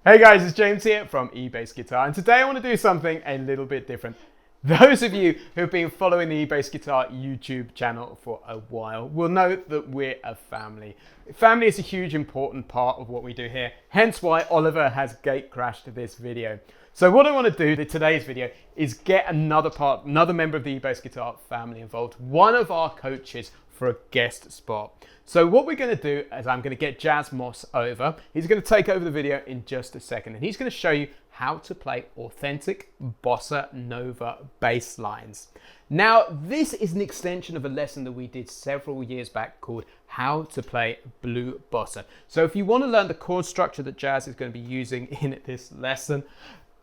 Hey guys, it's James here from eBassGuitar, and today I want to do something a little bit different. Those of you who've been following the eBassGuitar YouTube channel for a while will know that we're a family. Family is a huge important part of what we do here, hence why Oliver has gate crashed this video. So what I want to do in today's video is get another member of the eBassGuitar family involved, one of our coaches for a guest spot. So what we're going to do is I'm going to get Jaz Moss over. He's going to take over the video in just a second, and he's going to show you how to play authentic Bossa Nova bass lines. Now, this is an extension of a lesson that we did several years back called How to Play Blue Bossa. So if you want to learn the chord structure that Jaz is going to be using in this lesson,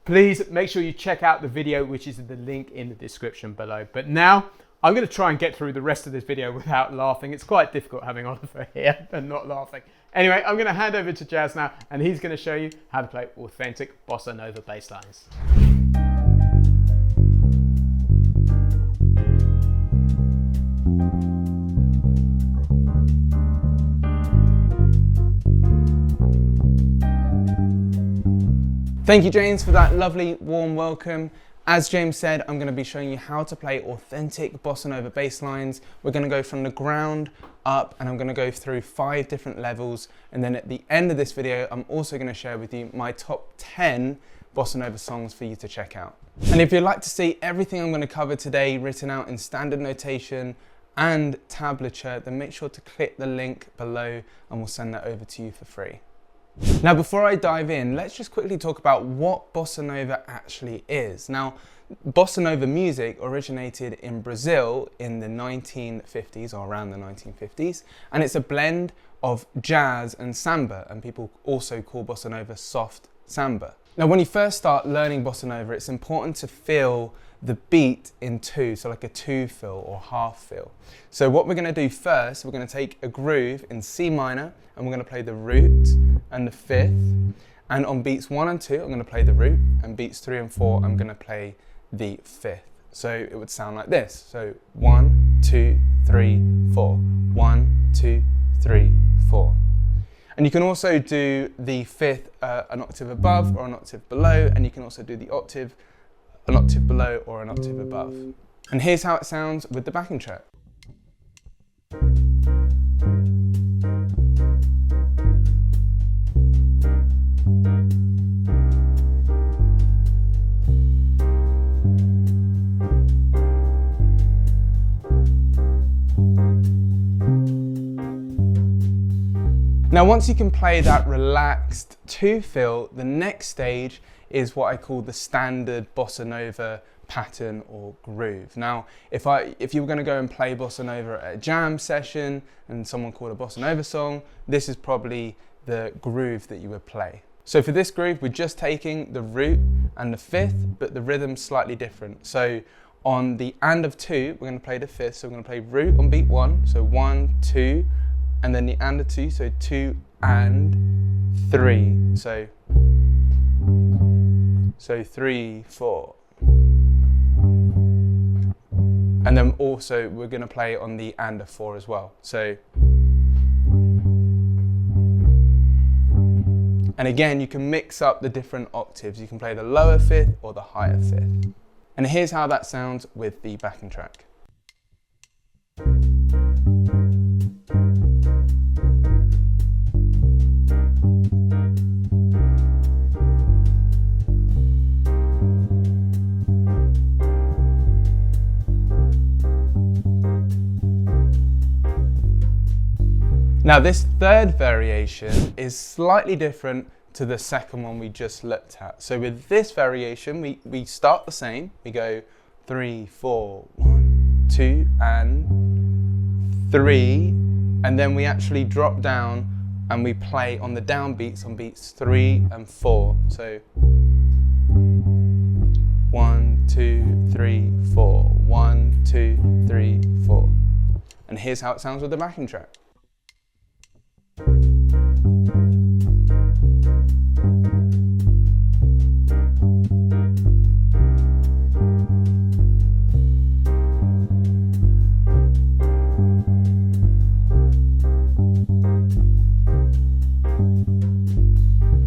please make sure you check out the video, which is in the link in the description below. But now, I'm going to try and get through the rest of this video without laughing. It's quite difficult having Oliver here and not laughing. Anyway, I'm going to hand over to Jaz now, and he's going to show you how to play authentic Bossa Nova bass lines. Thank you, James, for that lovely warm welcome. As James said, I'm going to be showing you how to play authentic Bossa Nova bass lines. We're going to go from the ground up, and I'm going to go through 5 different levels. And then at the end of this video, I'm also going to share with you my top 10 Bossa Nova songs for you to check out. And if you'd like to see everything I'm going to cover today written out in standard notation and tablature, then make sure to click the link below and we'll send that over to you for free. Now, before I dive in, let's just quickly talk about what Bossa Nova actually is. Now, Bossa Nova music originated in Brazil in the 1950s, or around the 1950s, and it's a blend of jazz and samba, and people also call Bossa Nova soft samba. Now, when you first start learning Bossa Nova, it's important to feel the beat in 2, so like a 2 fill or half fill. So what we're going to do first, we're going to take a groove in C minor, and we're going to play the root and the 5th, and on beats 1 and 2 I'm going to play the root, and beats 3 and 4 I'm going to play the 5th. So it would sound like this. So 1, 2, 3, 4. 1, 2, 3, 4. And you can also do the 5th an octave above or an octave below, and you can also do the octave an octave below or an octave above. And here's how it sounds with the backing track. Now, once you can play that relaxed 2 fill, the next stage is what I call the standard Bossa Nova pattern or groove. Now, if you were going to go and play Bossa Nova at a jam session and someone called a Bossa Nova song, this is probably the groove that you would play. So for this groove, we're just taking the root and the 5th, but the rhythm's slightly different. So on the and of 2, we're going to play the 5th, so we're going to play root on beat 1, so 1, 2, and then the and of 2, so 2 and 3, so 3, 4. And then also we're going to play on the and of 4 as well. So, and again, you can mix up the different octaves. You can play the lower 5th or the higher 5th. And here's how that sounds with the backing track. Now, this third variation is slightly different to the second one we just looked at. So with this variation, we start the same. We go 3, 4, 1, 2, and 3. And then we actually drop down and we play on the downbeats on beats 3 and 4. So 1, 2, 3, 4. 1, 2, 3, 4. And here's how it sounds with the backing track.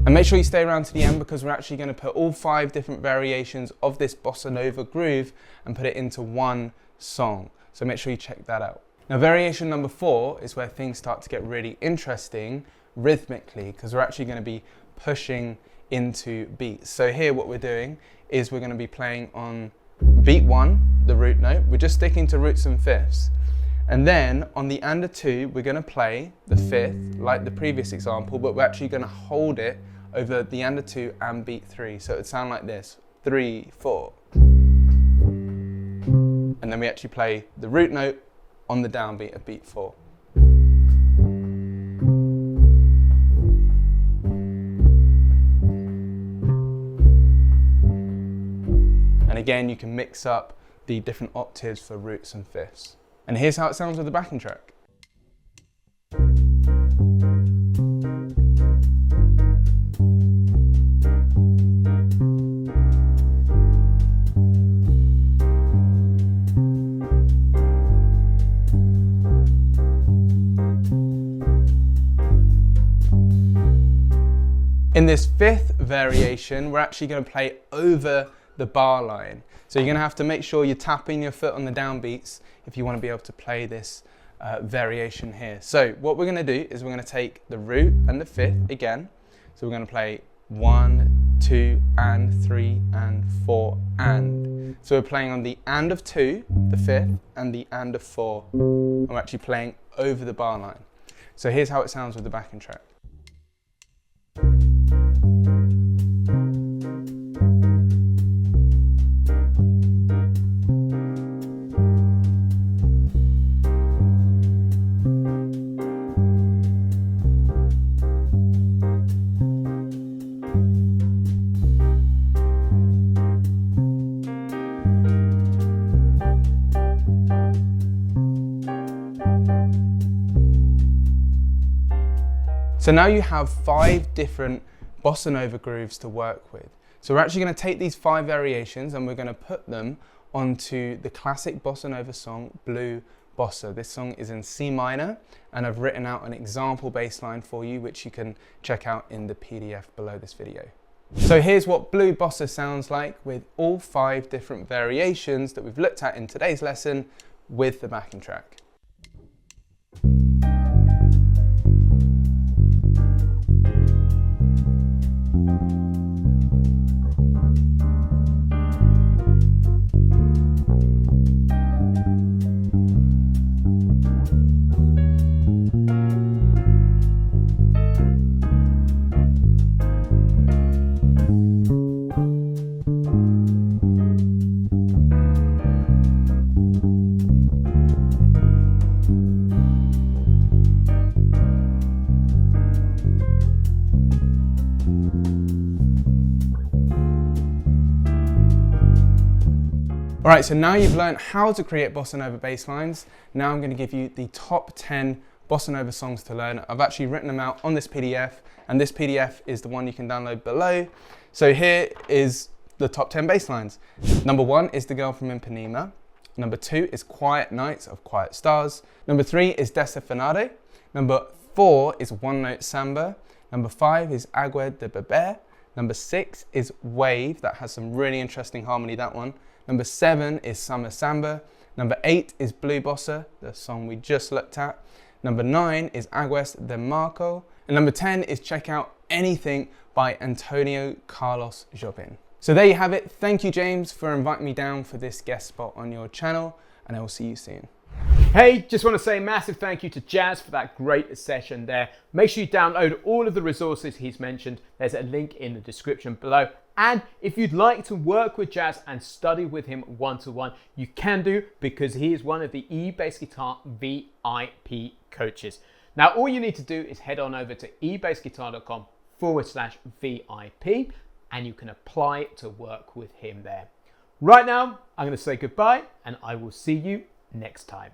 And make sure you stay around to the end because we're actually going to put all 5 different variations of this Bossa Nova groove and put it into one song. So make sure you check that out. Now variation number 4 is where things start to get really interesting rhythmically, because we're actually going to be pushing into beats. So here what we're doing is we're going to be playing on beat 1, the root note. We're just sticking to roots and fifths. And then on the and a 2, we're going to play the 5th, like the previous example, but we're actually going to hold it over the and a 2 and beat 3. So it would sound like this, 3, 4. And then we actually play the root note on the downbeat of beat 4. And again, you can mix up the different octaves for roots and fifths. And here's how it sounds with the backing track. In this 5th variation, we're actually going to play over the bar line. So you're going to have to make sure you're tapping your foot on the downbeats if you want to be able to play this variation here. So what we're going to do is we're going to take the root and the 5th again. So we're going to play 1, 2, and 3, and 4, and. So we're playing on the and of 2, the 5th, and the and of 4. And we're actually playing over the bar line. So here's how it sounds with the backing track. So now you have 5 different Bossa Nova grooves to work with. So we're actually going to take these 5 variations and we're going to put them onto the classic Bossa Nova song, Blue Bossa. This song is in C minor, and I've written out an example bass line for you, which you can check out in the PDF below this video. So here's what Blue Bossa sounds like with all 5 different variations that we've looked at in today's lesson with the backing track. Alright, so now you've learned how to create Bossa Nova bass lines. Now I'm going to give you the top 10 Bossa Nova songs to learn. I've actually written them out on this PDF, and this PDF is the one you can download below. So here is the top 10 bass lines. Number 1 is The Girl from Ipanema. Number 2 is Quiet Nights of Quiet Stars. Number 3 is Desafinado. Number 4 is One Note Samba. Number 5 is Agua de Beber. Number 6 is Wave. That has some really interesting harmony, that one. Number 7 is Summer Samba. Number 8 is Blue Bossa, the song we just looked at. Number 9 is Aguas de Marco. And number 10 is Check Out Anything by Antonio Carlos Jobim. So there you have it. Thank you, James, for inviting me down for this guest spot on your channel, and I will see you soon. Hey, just want to say a massive thank you to Jaz for that great session there. Make sure you download all of the resources he's mentioned. There's a link in the description below. And if you'd like to work with Jaz and study with him one-to-one, you can do, because he is one of the eBassGuitar VIP coaches. Now, all you need to do is head on over to ebassguitar.com/VIP and you can apply to work with him there. Right now, I'm going to say goodbye and I will see you next time.